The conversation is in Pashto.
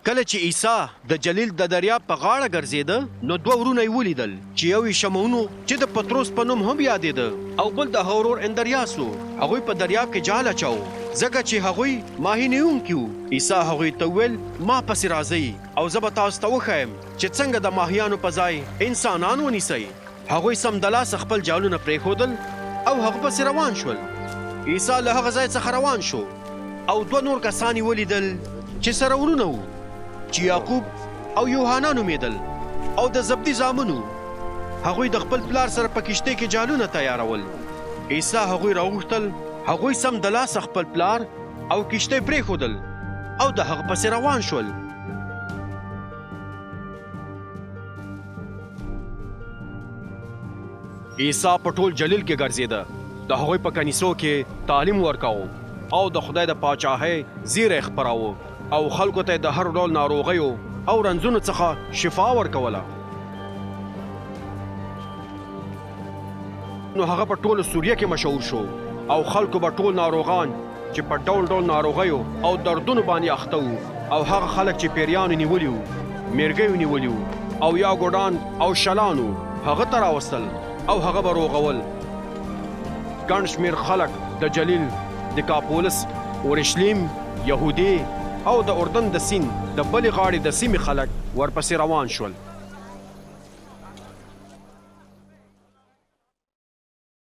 کله چې عیسی د جلیل د دریاب په غاړه ګرځېده نو دوه ورونه یې ولیدل چې یو یې شمعون چې د پطرس په نوم هم یادېده او بل د هغه ورور اندریاس و. هغوی په دریاب کې جال اچاو ځکه چې هغوی ماهي نیونکي وو. عیسی هغوی ته وویل ما پسې راځئ او زه به تاسو ته وښیم چې څنګه د ماهیانو په ځای انسانان ونیسئ. هغوی سمدلاسه خپل جالونه پرېښودل او هغه پسې روان شول. عیسی له هغه ځای څخه روان شو او دوه نور کسان یې ولیدل چې سره ورونه وو چې یعقوب او یوحنا نومېدل او د زبدي زامن وو. هغوی د خپل پلار سره په کښتۍ کې جالونه تیارول. عیسی هغوی راوغوښتل، هغوی سمدلاسه خپل پلار او کښتۍ پرېښودل او د هغه پسې روان شول. عیسی په ټول جلیل کې ګرځېده، د هغوی په کنیسو کې تعلیم ورکاوه او د خدای د پاچاهۍ زیری خپراوه او خلکو ته د هر ډول ناروغیو او رنځونو څخه شفا ورکوله. نو هغه په ټوله سوریه کې مشهور شو او خلکو به ټول ناروغان چې په ډول ډول ناروغیو او دردونو باندې اخته وو او هغه خلک چې پیریانو نیولي وو، میرګیو نیولي وو او یا ګوډان او شلانو هغه ته راوستل او هغه به روغول. ګڼ شمېر خلک د جلیل، دکاپولس، اورشلیم، یهودي او د اردن د سیند د بلې غاړې د سیمې خلک ورپسې روان شول.